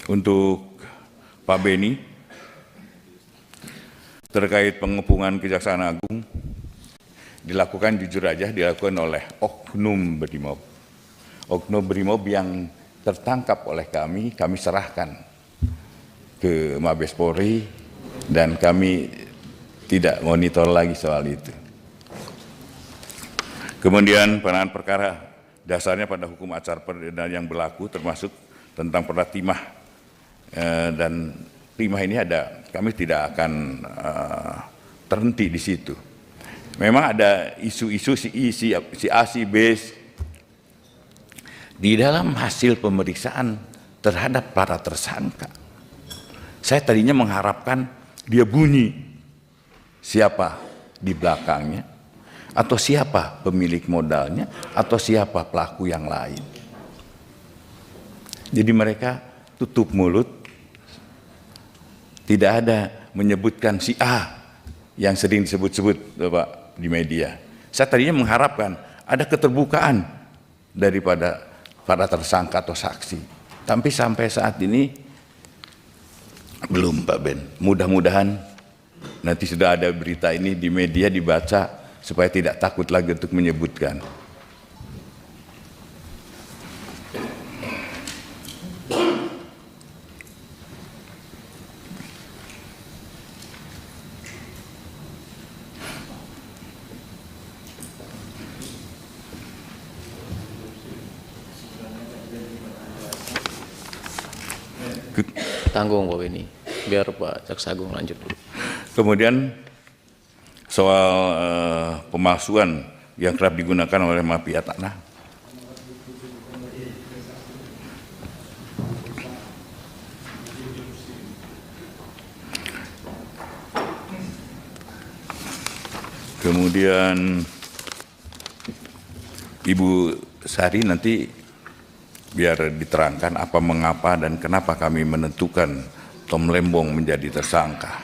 Untuk Pak Beni, terkait pengepungan Kejaksaan Agung, dilakukan jujur aja, dilakukan oleh oknum Brimob. Oknum Brimob yang tertangkap oleh kami serahkan ke Mabes Polri dan kami tidak monitor lagi soal itu. Kemudian penanganan perkara dasarnya pada hukum acara pidana yang berlaku termasuk tentang perda timah dan timah ini kami tidak akan terhenti di situ. Memang ada isu-isu si A, si B. Di dalam hasil pemeriksaan terhadap para tersangka, saya tadinya mengharapkan dia bunyi siapa di belakangnya, atau siapa pemilik modalnya, atau siapa pelaku yang lain. Jadi mereka tutup mulut, tidak ada menyebutkan si A yang sering disebut-sebut Bapak di media. Saya tadinya mengharapkan ada keterbukaan daripada para tersangka atau saksi. Tapi sampai saat ini belum, Pak Ben. Mudah-mudahan nanti sudah ada berita ini di media dibaca supaya tidak takut lagi untuk menyebutkan. Tanggung Pak Beni, biar Pak Jaksa Agung lanjut dulu. Kemudian soal pemalsuan yang kerap digunakan oleh mafia tanah. Kemudian Ibu Sari nanti biar diterangkan apa, mengapa, dan kenapa kami menentukan Tom Lembong menjadi tersangka.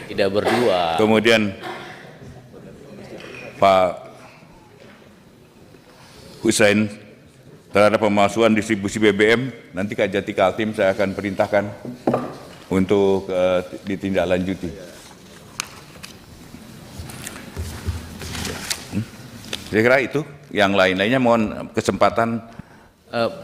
Tidak berdua. Kemudian Pak Hussein terhadap pemalsuan distribusi BBM, nanti Kajati Kaltim saya akan perintahkan untuk ditindaklanjuti. Saya kira itu. Yang lain-lainnya mohon kesempatan.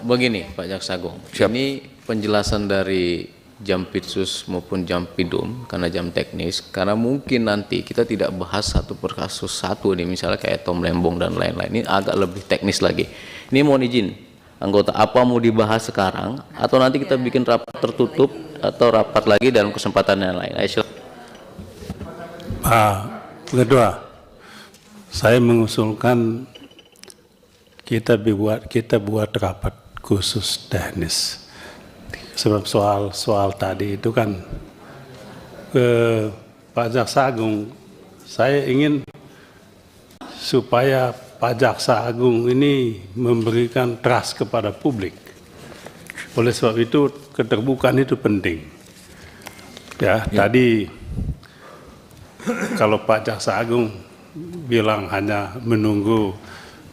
Begini Pak Jaksa Agung, Siap. ini penjelasan dari Jampitsus maupun Jampidum karena jam teknis, karena mungkin nanti kita tidak bahas satu per kasus satu nih, misalnya kayak Tom Lembong dan lain-lain, ini agak lebih teknis lagi. Ini mohon izin anggota, apa mau dibahas sekarang atau nanti kita bikin rapat tertutup atau rapat lagi dalam kesempatan yang lain? Ayo silakan. Pak Ketua, saya mengusulkan kita buat rapat khusus teknis, sebab soal tadi itu kan Pak Jaksa Agung, saya ingin supaya Pak Jaksa Agung ini memberikan trust kepada publik. Oleh sebab itu keterbukaan itu penting. Ya. Tadi kalau Pak Jaksa Agung bilang hanya menunggu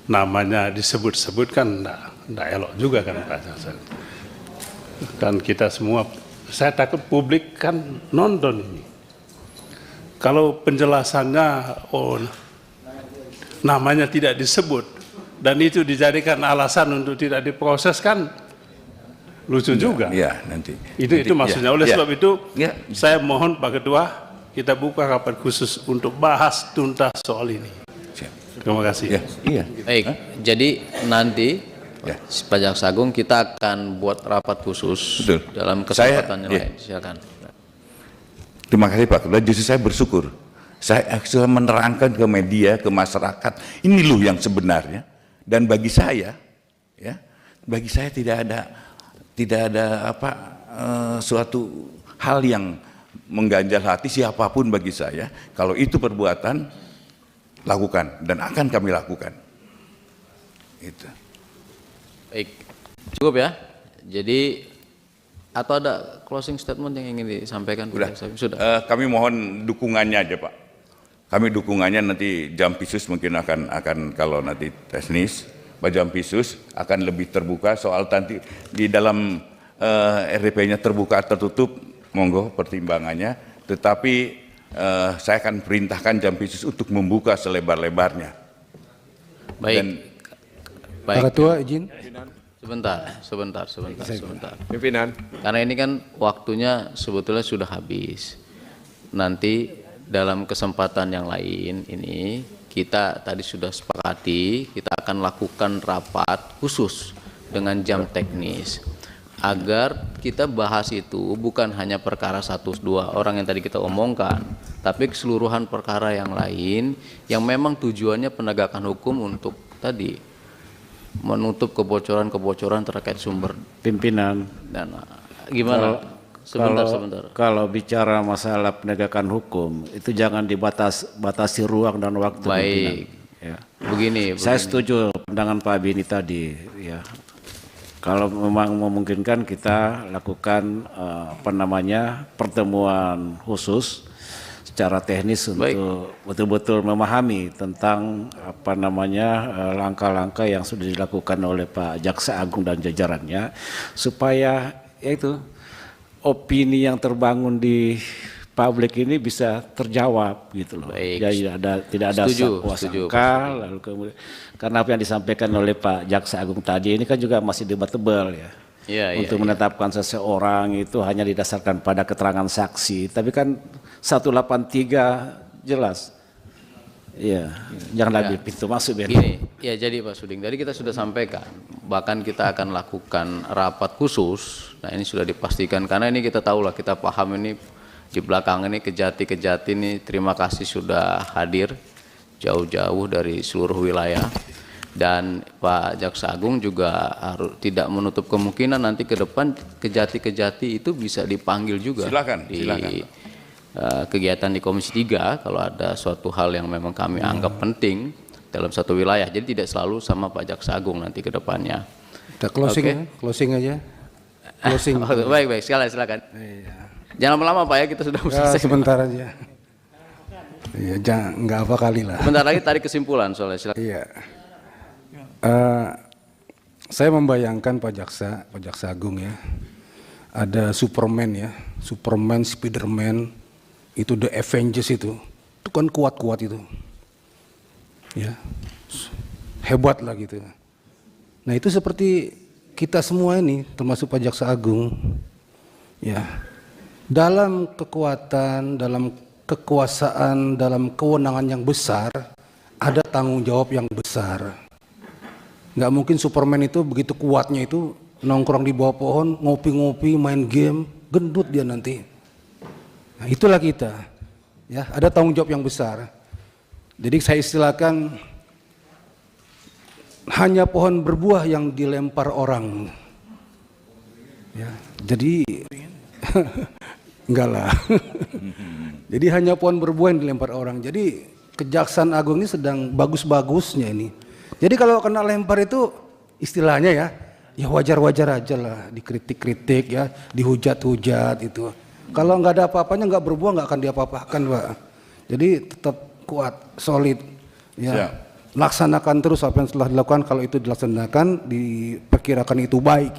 namanya disebut-sebut kan enggak elok juga kan Pak Jaksa. Dan kita semua, saya takut publik kan nonton ini. Kalau penjelasannya namanya tidak disebut dan itu dijadikan alasan untuk tidak diproses kan lucu juga. Ya, nanti. Itu maksudnya. Oleh sebab itu saya mohon Pak Ketua kita buka rapat khusus untuk bahas tuntas soal ini. Terima kasih. Iya. Baik, jadi nanti Pak Jaksa Agung kita akan buat rapat khusus. Betul. Dalam kesempatan yang lain. Silakan. Terima kasih Pak Ketua. Justru saya bersyukur. Saya menerangkan ke media, ke masyarakat, ini loh yang sebenarnya. Dan bagi saya, tidak ada suatu hal yang mengganjal hati siapapun bagi saya. Kalau itu perbuatan, lakukan dan akan kami lakukan. Itu. Baik, cukup ya. Jadi atau ada closing statement yang ingin disampaikan? Sudah. Kami mohon dukungannya aja Pak. Kami dukungannya nanti Jampitsus mungkin akan kalau nanti teknis Pak Jampisus akan lebih terbuka soal nanti di dalam RDP-nya terbuka tertutup, monggo pertimbangannya. Tetapi saya akan perintahkan Jampisus untuk membuka selebar-lebarnya. Baik. Pak Ketua izin. Sebentar. Pimpinan. Karena ini kan waktunya sebetulnya sudah habis. Nanti dalam kesempatan yang lain ini kita tadi sudah sepakati kita akan lakukan rapat khusus dengan jam teknis agar kita bahas itu bukan hanya perkara 1-2 orang yang tadi kita omongkan, tapi keseluruhan perkara yang lain yang memang tujuannya penegakan hukum untuk tadi menutup kebocoran-kebocoran terkait sumber Pimpinan, dana. Gimana? Sebentar. Kalau bicara masalah penegakan hukum, itu jangan batasi ruang dan waktu. Baik. Pimpinan. Ya. Begini. Saya setuju pandangan Pak Bini tadi. Ya. Kalau memang memungkinkan kita lakukan pertemuan khusus secara teknis untuk betul-betul memahami tentang langkah-langkah yang sudah dilakukan oleh Pak Jaksa Agung dan jajarannya supaya yaitu opini yang terbangun di publik ini bisa terjawab gitu loh. Baik. Jadi tidak ada sangka lalu kemudian karena apa yang disampaikan oleh Pak Jaksa Agung tadi ini kan juga masih debatable ya. Untuk menetapkan seseorang itu hanya didasarkan pada keterangan saksi, tapi kan 183 jelas. Iya, jangan lagi pintu masuk biar. Gini, ya jadi Pak Suding, tadi kita sudah sampaikan, bahkan kita akan lakukan rapat khusus. Nah ini sudah dipastikan karena ini kita tahu lah, kita paham ini di belakang ini kejati-kejati ini. Terima kasih sudah hadir jauh-jauh dari seluruh wilayah. Dan Pak Jaksa Agung juga harus tidak menutup kemungkinan nanti ke depan kejati-kejati itu bisa dipanggil juga. Silakan. Kegiatan di Komisi 3 kalau ada suatu hal yang memang kami anggap penting dalam satu wilayah. Jadi tidak selalu sama Pak Jaksa Agung nanti ke depannya. Kita closing aja. Closing. Baik, silakan. Jangan lama-lama Pak ya, kita sudah selesai. Sebentar aja. Iya, nggak apa kali lah. Sebentar lagi tarik kesimpulan soalnya. Silakan. Iya. Saya membayangkan Pak Jaksa Agung ya, ada Superman ya, Superman, Spiderman, itu The Avengers itu kan kuat-kuat itu, ya, hebat lah gitu. Nah itu seperti kita semua ini, termasuk Pak Jaksa Agung, ya, dalam kekuatan, dalam kekuasaan, dalam kewenangan yang besar, ada tanggung jawab yang besar. Nggak mungkin Superman itu begitu kuatnya itu nongkrong di bawah pohon, ngopi-ngopi, main game, gendut dia nanti. Nah, itulah kita, ya ada tanggung jawab yang besar. Jadi saya istilahkan hanya pohon berbuah yang dilempar orang. Ya, jadi enggak lah. Jadi hanya pohon berbuah yang dilempar orang. Jadi Kejaksaan Agung ini sedang bagus-bagusnya ini. Jadi kalau kena lempar itu istilahnya ya wajar-wajar aja lah, dikritik-kritik ya, dihujat-hujat itu. Kalau nggak ada apa-apanya, nggak berbuah, nggak akan diapa-apakan Pak. Jadi tetap kuat, solid, ya. Laksanakan terus apa yang telah dilakukan. Kalau itu dilaksanakan, diperkirakan itu baik.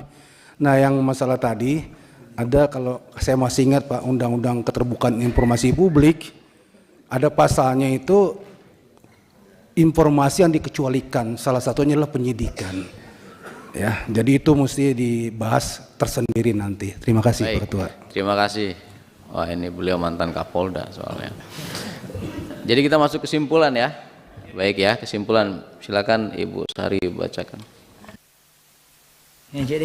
Nah yang masalah tadi ada, kalau saya masih ingat Pak, Undang-Undang Keterbukaan Informasi Publik, ada pasalnya itu informasi yang dikecualikan, salah satunya adalah penyidikan. Ya, jadi itu mesti dibahas tersendiri nanti. Terima kasih Pak Ketua. Terima kasih. Wah ini beliau mantan Kapolda soalnya. Jadi kita masuk kesimpulan ya. Baik ya, kesimpulan. Silakan Ibu Sari bacakan. Ya, jadi